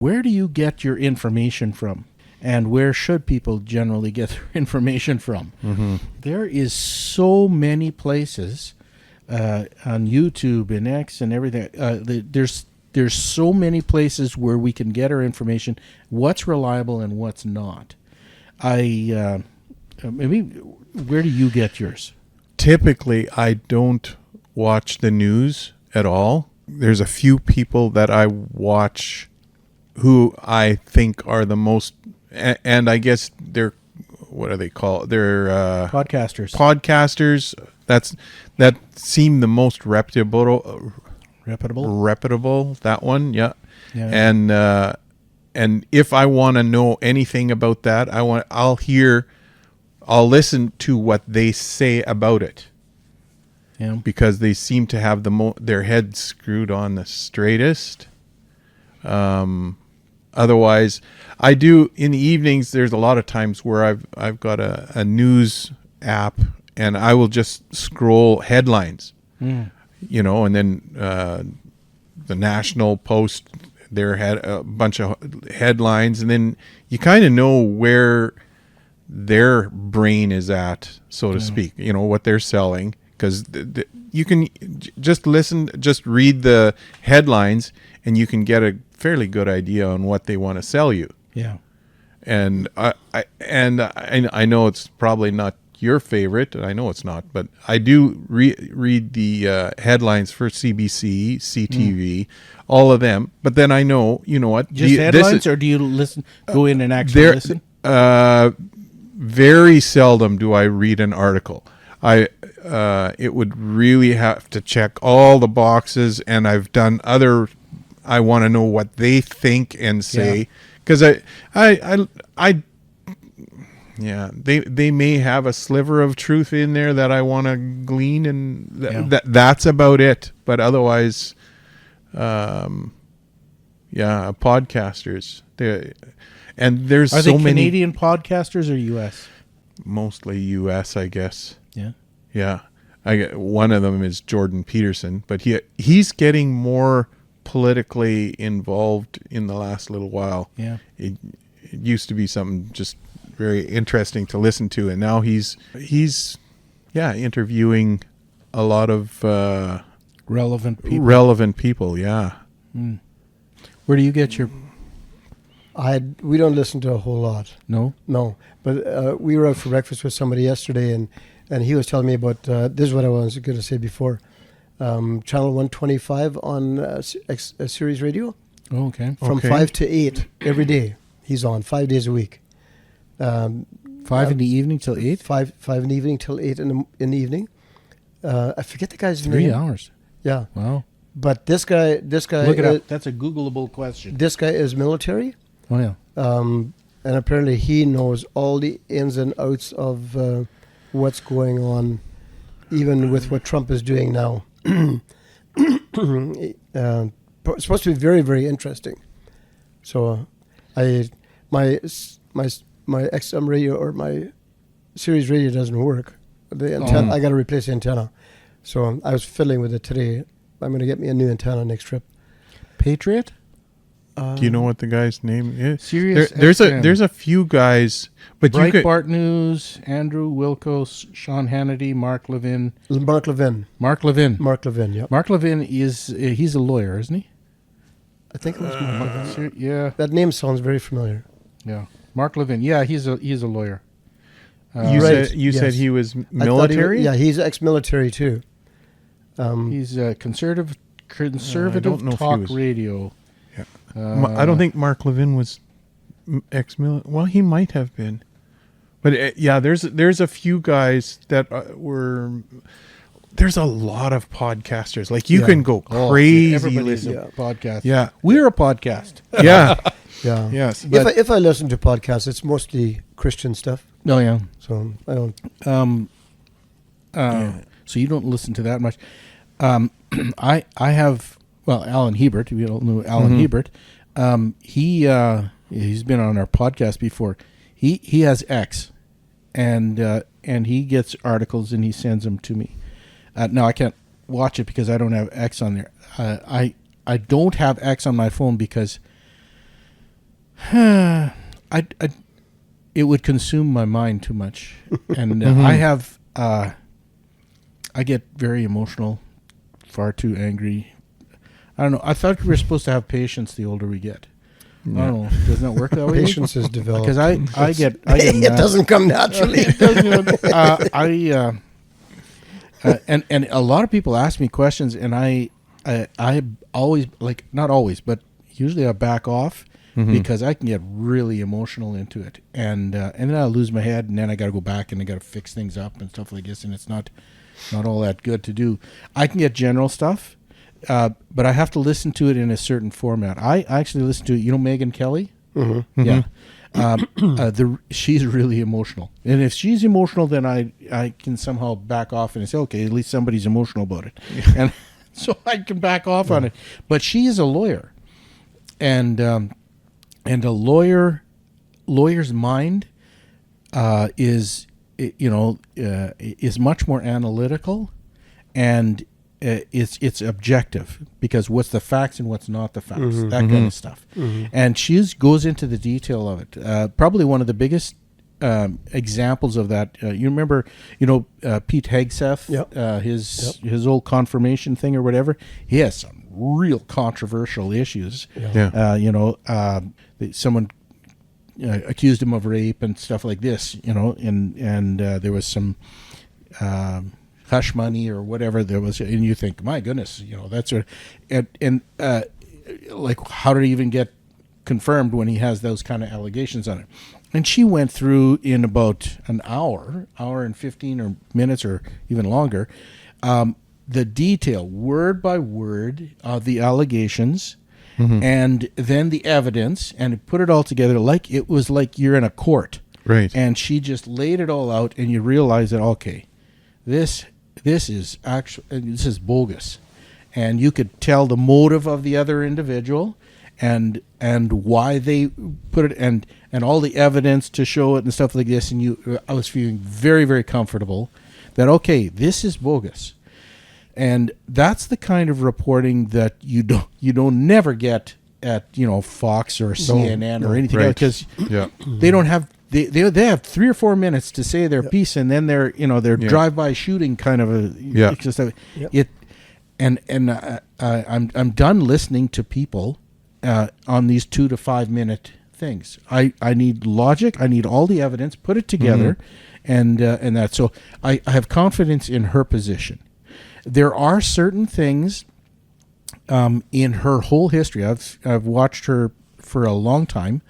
Where do you get your information from? And where should people generally get their information from? Mm-hmm. There is so many places on YouTube and X and everything. There's so many places where we can get our information, what's reliable and what's not. Maybe where do you get yours? Typically, I don't watch the news at all. There's a few people that I watch who I think are the most, and I guess they're, what are they called? They're Podcasters. Podcasters. That seem the most reputable. That one, yeah. And if I want to know anything about that, I'll listen to what they say about it. Yeah. Because they seem to have their head screwed on the straightest. Otherwise, I do in the evenings. There's a lot of times where I've got a news app, and I will just scroll headlines, and then the National Post. There had a bunch of headlines, and then you kind of know where their brain is at, so to speak. You know what they're selling, because you can just read the headlines, and you can get a fairly good idea on what they want to sell you. Yeah. And I know it's probably not your favorite. I know it's not, but I do read the headlines for CBC, CTV, all of them. But then I know, you know what? Just headlines, or do you go in and actually listen? Very seldom do I read an article. It would really have to check all the boxes, and I've done other. I want to know what they think and say, because they may have a sliver of truth in there that I want to glean, and that's about it. But otherwise, podcasters. And there's Are so they many Canadian podcasters or U.S.? Mostly U.S., I guess. Yeah. Yeah. One of them is Jordan Peterson, but he's getting more politically involved in the last little while. Yeah. It used to be something just very interesting to listen to, and now he's interviewing a lot of relevant people. Yeah. Where do you get your? We don't listen to a whole lot. No. But we were out for breakfast with somebody yesterday, and he was telling me about this is what I was going to say before. Channel 125 on Sirius Radio. Oh, okay. From 5 to 8 every day. He's on 5 days a week. 5 in the evening till 8? 5 in the evening till 8 in the evening. I forget the guy's name. 3 hours. Yeah. Wow. But this guy. Look it up. That's a Googleable question. This guy is military. Oh yeah. And apparently he knows all the ins and outs of what's going on, even with what Trump is doing now. It's supposed to be very, very interesting. So, my XM radio or my Sirius radio doesn't work. The antenna, I got to replace the antenna. So I was fiddling with it today. I'm going to get me a new antenna next trip. Patriot? Do you know what the guy's name is? Sirius there's a few guys, but Breitbart News, Andrew Wilkos, Sean Hannity, Mark Levin. Mark Levin, yeah. Mark Levin he's a lawyer, isn't he? I think it was Mark Levin. Yeah. That name sounds very familiar. Yeah. Mark Levin. Yeah, he's a lawyer. You said he was military? He's ex-military too. He's a conservative talk radio. Yeah. I don't think Mark Levin was ex-military. Well, he might have been. But there's a few guys that were. There's a lot of podcasters. Like you can go crazy. Everybody's a podcast. Yeah, we're a podcast. Yeah, yeah. Yes. If I listen to podcasts, it's mostly Christian stuff. Oh yeah. So I don't. So you don't listen to that much. I have. Well, Alan Hebert. We all know Alan Hebert. He's been on our podcast before. He has X, and he gets articles and he sends them to me. Now I can't watch it because I don't have X on there. I don't have X on my phone because It would consume my mind too much, and I get very emotional, far too angry. I don't know. I thought we were supposed to have patience the older we get. Yeah. I don't know. Doesn't that work that way? Patience is developed. Because I get it mad. doesn't come naturally. It doesn't. And a lot of people ask me questions, and I always, like, not always, but usually I back off because I can get really emotional into it, and then I lose my head, and then I got to go back and I got to fix things up and stuff like this, and it's not all that good to do. I can get general stuff, but I have to listen to it in a certain format. I actually listen to it. You know, Megyn Kelly. Mm-hmm. Yeah. She's really emotional, and if she's emotional, then I can somehow back off and say, okay, at least somebody's emotional about it, and so I can back off on it. But she is a lawyer, and a lawyer's mind is much more analytical, and it's objective, because what's the facts and what's not the facts, that kind of stuff. And she goes into the detail of it. Probably one of the biggest examples of that. You remember, Pete Hegseth, his old confirmation thing or whatever. He has some real controversial issues. Someone accused him of rape and stuff like this. And there was some hush money or whatever there was, and you think, my goodness, that's a, and like, how did he even get confirmed when he has those kind of allegations on it? And she went through in about an hour and 15 or minutes or even longer, the detail, word by word, of the allegations, and then the evidence, and put it all together like it was like you're in a court. Right. And she just laid it all out, and you realize that, okay, this is bogus, and you could tell the motive of the other individual, and why they put it, and all the evidence to show it and stuff like this. And I was feeling very, very comfortable that, okay, this is bogus, and that's the kind of reporting that you don't never get at Fox or CNN or anything else, because they don't have. They have 3 or 4 minutes to say their piece, and then they're drive-by shooting kind of a I'm done listening to people on these 2 to 5 minute things. I need logic. I need all the evidence. Put it together, and that. So I have confidence in her position. There are certain things in her whole history. I've watched her for a long time,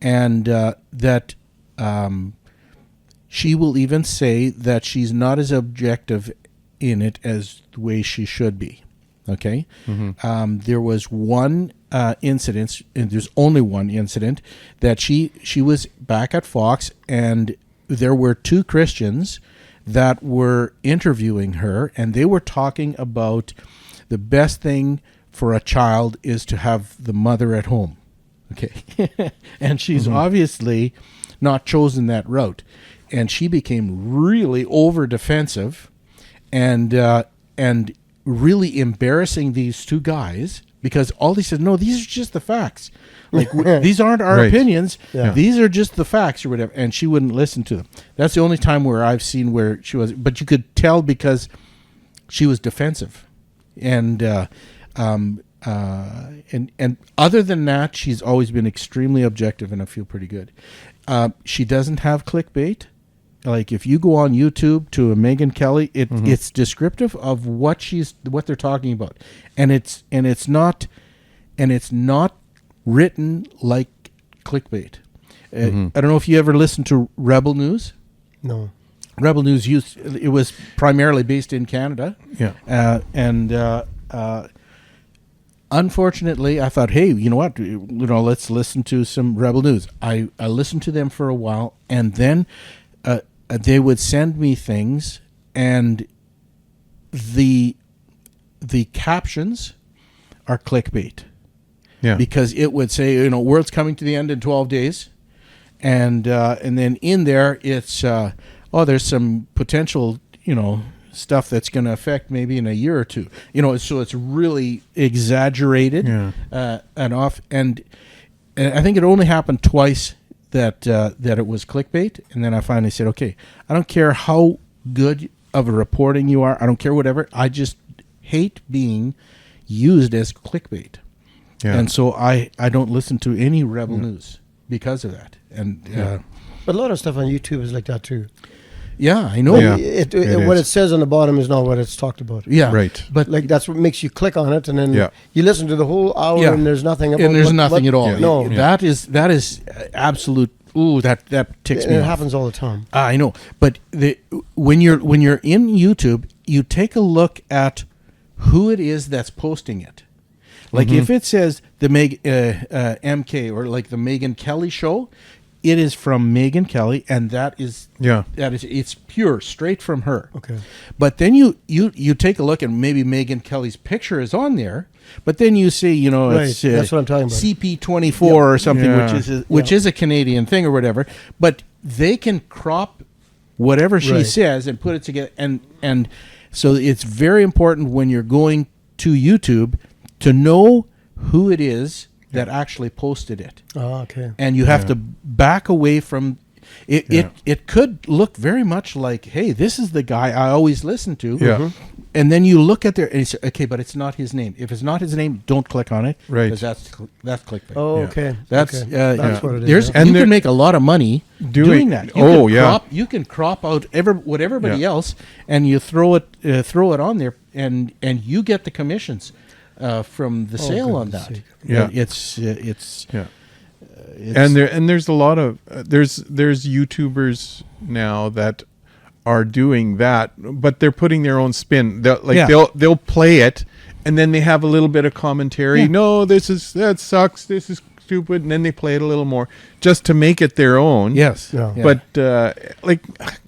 and that. She will even say that she's not as objective in it as the way she should be. Okay? There was one incident, and there's only one incident, that she was back at Fox, and there were 2 Christians that were interviewing her, and they were talking about the best thing for a child is to have the mother at home. Okay? And she's obviously not chosen that route, and she became really over defensive, and really embarrassing these 2 guys, because all they said, no, these are just the facts, like these aren't our opinions, these are just the facts or whatever, and she wouldn't listen to them. That's the only time where I've seen where she was, but you could tell because she was defensive, and other than that, she's always been extremely objective, and I feel pretty good. She doesn't have clickbait. Like, if you go on YouTube to a Megyn Kelly, it's descriptive of what they're talking about, and it's not written like clickbait. I don't know if you ever listened to Rebel News. No. Rebel News it was primarily based in Canada. Yeah. Unfortunately, I thought, hey, you know what? Let's listen to some Rebel News. I listened to them for a while, and then they would send me things, and the captions are clickbait. Yeah. Because it would say, world's coming to the end in 12 days, and then in there it's there's some potential stuff that's going to affect maybe in a year or 2, so it's really exaggerated, and I think it only happened twice that that it was clickbait, and then I finally said, okay, I don't care how good of a reporting you are, I don't care whatever, I just hate being used as clickbait. Yeah. And so I don't listen to any Rebel News because of that. And But a lot of stuff on YouTube is like that too. yeah, I know. Yeah. What is. it says on the bottom is not what it's talked about. Yeah, Right. But Like that's what makes you click on it, and then Yeah. you listen to the whole hour, Yeah. and there's nothing. About and there's what- nothing what- at all. Yeah. No, Yeah. That is absolute. Ooh, that ticks and me it off. happens all the time. I know, but when you're in YouTube, you take a look at who it is that's posting it. Like if it says the MK or like the Megyn Kelly show, it is from Megyn Kelly, and that is it's pure, straight from her. Okay. But then you take a look, and maybe Megyn Kelly's picture is on there, but then you see, Right, it's that's what I'm talking about. CP24 or something, Yeah. which is a Canadian thing or whatever. But they can crop whatever she Right. says and put it together, and so it's very important when you're going to YouTube to know who it is that actually posted it. Oh, okay. And you have to back away from it. It could look very much like, hey, this is the guy I always listen to. Yeah. And then you look at there and you say, okay, but it's not his name. If it's not his name, don't click on it. Right. Because that's clickbait. Oh, Yeah. okay. That's okay. That's what it is. There's yeah. And you there- can make a lot of money doing that. You can crop out what everybody Yeah. else, and you throw it on there, and you get the commissions from the sale on goodness that. sake. Yeah. It's And there's a lot of there's YouTubers now that are doing that, but they're putting their own spin. They'll play it, and then they have a little bit of commentary. Yeah. No, that sucks. This is stupid, and then they play it a little more just to make it their own. yes, Yeah. yeah. But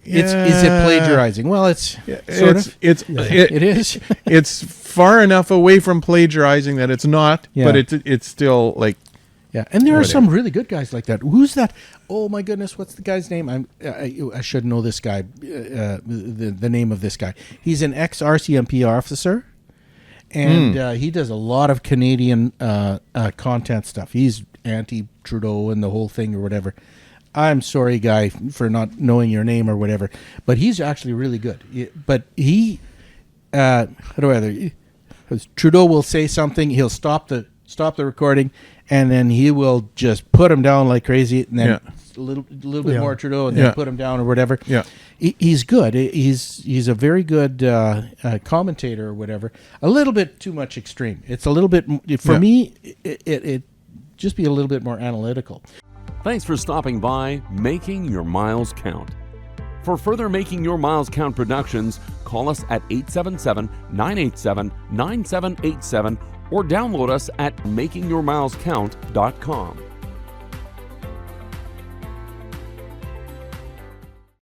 is it plagiarizing? Well, it's sort of. It is. It's far enough away from plagiarizing that it's not, Yeah. but it's still like Yeah, and there are Whatever. some really good guys like that. Who's that? Oh my goodness, what's the guy's name? I should know this guy. The name of this guy. He's an ex-RCMP officer, and he does a lot of Canadian content stuff. He's anti-Trudeau and the whole thing or whatever. I'm sorry, guy, for not knowing your name or whatever, but he's actually really good. But he, how do I? Trudeau will say something, he'll stop the recording, and then he will just put him down like crazy, and then a little bit Yeah. more Trudeau, and then put him down or whatever. Yeah. He's good. He's a very good commentator or whatever. A little bit too much extreme. It's a little bit for me. It just be a little bit more analytical. Thanks for stopping by Making Your Miles Count. For further Making Your Miles Count productions, call us at 877-987-9787 or download us at makingyourmilescount.com.